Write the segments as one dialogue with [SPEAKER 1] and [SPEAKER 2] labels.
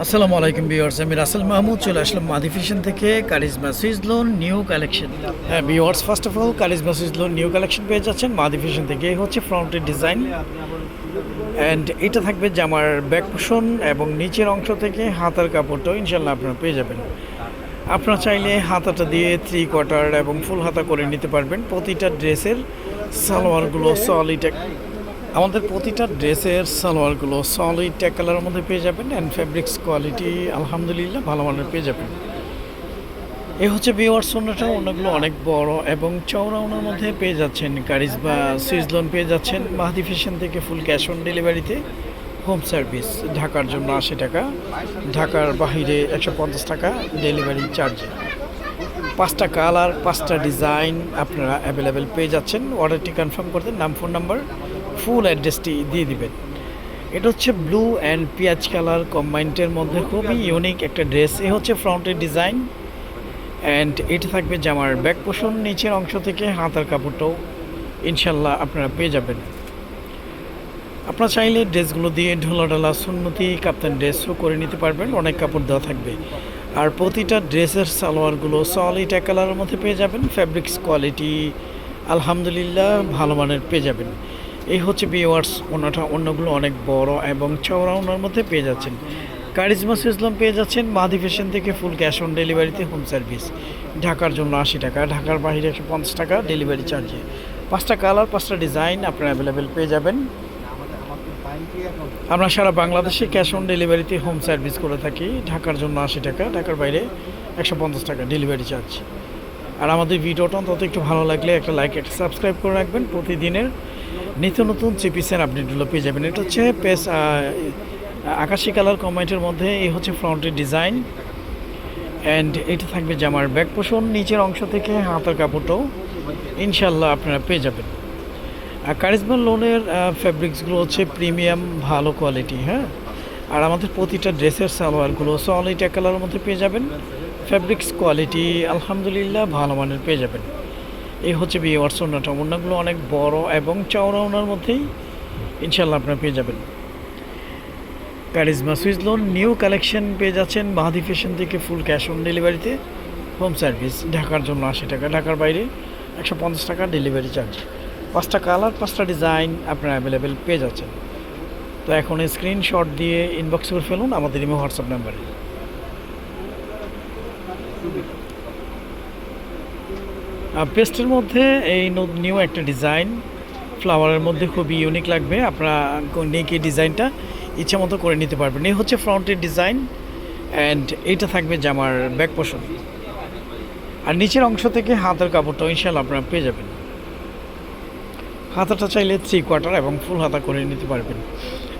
[SPEAKER 1] আসসালামু আলাইকুম ভিউয়ার্স, আমি রাসেল মাহমুদ চলে আসলাম মাদি ফ্যাশন থেকে Charizma Swiss lawn new collection. হ্যাঁ viewers, first of all Charizma Swiss lawn new collection পেয়ে যাচ্ছেন মাদি ফ্যাশন থেকে। এই হচ্ছে ফ্রন্টের ডিজাইন অ্যান্ড এটা থাকবে জামার ব্যাক পোর্শন এবং নিচের অংশ থেকে হাতার কাপড়টাও ইনশাল্লাহ আপনারা পেয়ে যাবেন। আপনারা চাইলে হাতাটা দিয়ে 3/4 এবং ফুল হাতা করে নিতে পারবেন। প্রতিটা ড্রেসের সালোয়ারগুলো সলিড, আমাদের প্রতিটা ড্রেসের সালোয়ারগুলো সলিড এক কালারের মধ্যে পেয়ে যাবেন অ্যান্ড ফ্যাব্রিক্স কোয়ালিটি আলহামদুলিল্লাহ ভালো মানের পেয়ে যাবেন। এ হচ্ছে ভিউয়ার্স, ওনাগুলো অনেক বড় এবং চওড়া ওনার মধ্যে পেয়ে যাচ্ছেন। কারিজমা সুইস লোন পেয়ে যাচ্ছেন মাহদি ফ্যাশন থেকে ফুল ক্যাশ অন ডেলিভারিতে, হোম সার্ভিস। ঢাকার জন্য 80 টাকা, ঢাকার বাহিরে 150 টাকা ডেলিভারি চার্জে। 5টা কালার 5টা ডিজাইন আপনারা অ্যাভেলেবেল পেয়ে যাচ্ছেন। অর্ডারটি কনফার্ম করতে নাম, ফোন নাম্বার, ফুল অ্যাড্রেসটি দিয়ে দিবেন। এটা হচ্ছে ব্লু অ্যান্ড পিঁয়াজ কালার কম্বাইন্ডের মধ্যে খুবই ইউনিক একটা ড্রেস। এ হচ্ছে ফ্রন্টের ডিজাইন অ্যান্ড এটা থাকবে জামার ব্যাক পোর্শন, নিচের অংশ থেকে হাতার কাপড়টাও ইনশাল্লাহ আপনারা পেয়ে যাবেন। আপনারা চাইলে ড্রেসগুলো দিয়ে ঢোলাঢালা সুন্নতি কাপ্তান ড্রেসও করে নিতে পারবেন, অনেক কাপড় দেওয়া থাকবে। আর প্রতিটা ড্রেসের সালোয়ারগুলো সলিড এক কালারের মধ্যে পেয়ে যাবেন। ফ্যাব্রিক্স কোয়ালিটি আলহামদুলিল্লাহ ভালো মানের পেয়ে যাবেন। এই হচ্ছে ভিউয়ার্স, অন্যগুলো অনেক বড় এবং চওড়া ওনার মধ্যে পেয়ে যাচ্ছেন। কারিজমা সুইস লোন পেয়ে যাচ্ছেন মাদি ফ্যাশন থেকে ফুল ক্যাশ অন ডেলিভারিতে, হোম সার্ভিস। ঢাকার জন্য 80 টাকা, ঢাকার বাইরে 150 টাকা ডেলিভারি চার্জে। 5টা কালার 5টা ডিজাইন আপনারা অ্যাভেলেবেল পেয়ে যাবেন। আমরা সারা বাংলাদেশে ক্যাশ অন ডেলিভারিতে হোম সার্ভিস করে থাকি। ঢাকার জন্য 80 টাকা, ঢাকার বাইরে 150 টাকা ডেলিভারি চার্জ। আর আমাদের ভিডিওটা অন্তত একটু ভালো লাগলে একটা লাইক, একটা সাবস্ক্রাইব করে রাখবেন। প্রতিদিনের নিত্য নতুন চিপিসের আপডেটগুলো পেয়ে যাবেন। এটা হচ্ছে আকাশি কালার কম্বাইন্ডের মধ্যে। এই হচ্ছে ফ্রন্টের ডিজাইন অ্যান্ড এটা থাকবে জামার ব্যাক পোর্শন, নিচের অংশ থেকে হাতার কাপড়টাও ইনশাল্লাহ আপনারা পেয়ে যাবেন। আর কারিজমা লোনের ফ্যাব্রিক্সগুলো হচ্ছে প্রিমিয়াম ভালো কোয়ালিটি। হ্যাঁ, আর আমাদের প্রতিটা ড্রেসের সালোয়ারগুলো সলিড এক কালারের মধ্যে পেয়ে যাবেন। ফ্যাব্রিক্স কোয়ালিটি আলহামদুলিল্লাহ ভালো মানের পেয়ে যাবেন। এই হচ্ছে ভিউয়ার্স, ওনাগুলো অনেক বড় এবং চওড়া ওনার মধ্যেই ইনশাল্লাহ আপনারা পেয়ে যাবেন। Charisma Swiss lawn new collection পেয়ে যাচ্ছেন মাহদি ফ্যাশন থেকে ফুল ক্যাশ অন ডেলিভারিতে, হোম সার্ভিস। ঢাকার জন্য 80 টাকা, ঢাকার বাইরে 150 টাকা ডেলিভারি চার্জ। 5টা কালার 5টা ডিজাইন আপনারা অ্যাভেলেবেল পেয়ে যাচ্ছেন। তো এখন স্ক্রিনশট দিয়ে ইনবক্স করে ফেলুন আমাদের ইমো হোয়াটসঅ্যাপ নাম্বারে। পেস্টের মধ্যে এই নিউ একটা ডিজাইন, ফ্লাওয়ারের মধ্যে খুবই ইউনিক লাগবে। আপনারা নেক এই ডিজাইনটা ইচ্ছা মতো করে নিতে পারবেন। এই হচ্ছে ফ্রন্টের ডিজাইন অ্যান্ড এইটা থাকবে জামার ব্যাক পোর্শন। আর নিচের অংশ থেকে হাতের কাপড়টা ইনশাল্লাহ আপনারা পেয়ে যাবেন। হাতাটা চাইলে 3/4 এবং ফুল হাতা করে নিতে পারবেন।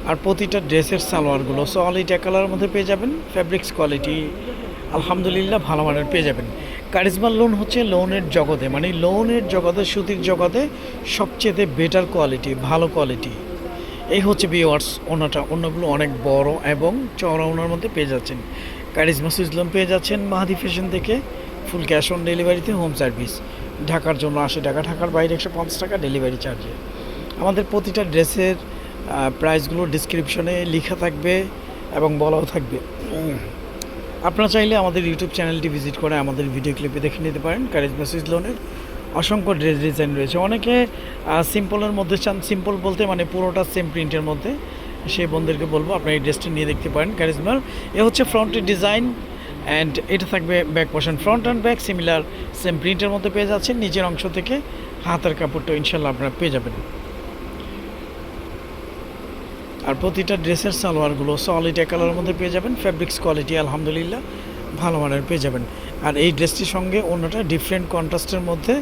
[SPEAKER 1] আর প্রতিটা ড্রেসের সালোয়ারগুলো সলিড এক কালারের মধ্যে পেয়ে যাবেন। ফ্যাব্রিক্স কোয়ালিটি আলহামদুলিল্লাহ ভালো মানের পেয়ে যাবেন। কারিজমা লোন হচ্ছে লোনের জগতে, মানে লোনের জগতে, সুতির জগতে সবচেয়ে বেটার কোয়ালিটি, ভালো কোয়ালিটি। এই হচ্ছে ভিউয়ার্স, অন্যগুলো অনেক বড় এবং চওড়া ওনার মধ্যে পেয়ে যাচ্ছেন। কারিজমা সুইস লোন পেয়ে যাচ্ছেন মাহদি ফ্যাশন থেকে ফুল ক্যাশ অন ডেলিভারিতে, হোম সার্ভিস। ঢাকার জন্য 80 টাকা, ঢাকার বাইরে 150 টাকা ডেলিভারি চার্জে। আমাদের প্রতিটা ড্রেসের প্রাইসগুলো ডিসক্রিপশনে লেখা থাকবে এবং বলাও থাকবে। আপনারা চাইলে আমাদের ইউটিউব চ্যানেলটি ভিজিট করে আমাদের ভিডিও ক্লিপে দেখে নিতে পারেন। কারিজমা সুইস লোনের অসংখ্য ড্রেস ডিজাইন রয়েছে। অনেকে সিম্পলের মধ্যে চান, সিম্পল বলতে মানে পুরোটা সেম প্রিন্টের মধ্যে, সেই বন্ধুদেরকে বলবো আপনারা এই ড্রেসটি নিয়ে দেখতে পারেন কারিজমার। এ হচ্ছে ফ্রন্টের ডিজাইন অ্যান্ড এটা থাকবে back portion. Front and back similar same প্রিন্টের মধ্যে পেয়ে যাচ্ছেন। নিচের অংশ থেকে হাতের কাপড়টা ইনশাল্লাহ আপনারা পেয়ে যাবেন। আর প্রতিটা ড্রেসের সালোয়ারগুলো সলিড এক কালারের মধ্যে পেয়ে যাবেন। ফ্যাব্রিক্স কোয়ালিটি আলহামদুলিল্লাহ ভালো মানের পেয়ে যাবেন। আর এই ড্রেসটির সঙ্গে অন্যটা ডিফারেন্ট কন্ট্রাস্টের মধ্যে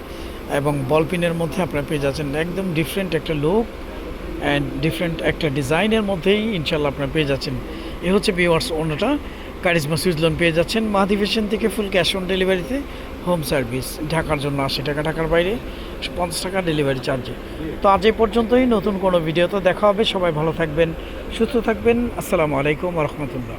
[SPEAKER 1] এবং বলপিনের মধ্যে আপনারা পেয়ে যাচ্ছেন। একদম ডিফারেন্ট একটা লুক অ্যান্ড ডিফারেন্ট একটা ডিজাইনের মধ্যেই ইনশাল্লাহ আপনারা পেয়ে যাচ্ছেন। এ হচ্ছে ভিউয়ার্স, অন্যটা কারিজমা সুইস লোন পেয়ে যাচ্ছেন মাহদি ফ্যাশন থেকে ফুল ক্যাশ অন ডেলিভারিতে, হোম সার্ভিস। ঢাকার জন্য 80 টাকা, ঢাকার বাইরে 50 টাকা ডেলিভারি চার্জে। তো আজ এই পর্যন্তই, নতুন কোনো ভিডিওতে দেখা হবে। সবাই ভালো থাকবেন, সুস্থ থাকবেন। আসসালামু আলাইকুম ওয়া রাহমাতুল্লাহ।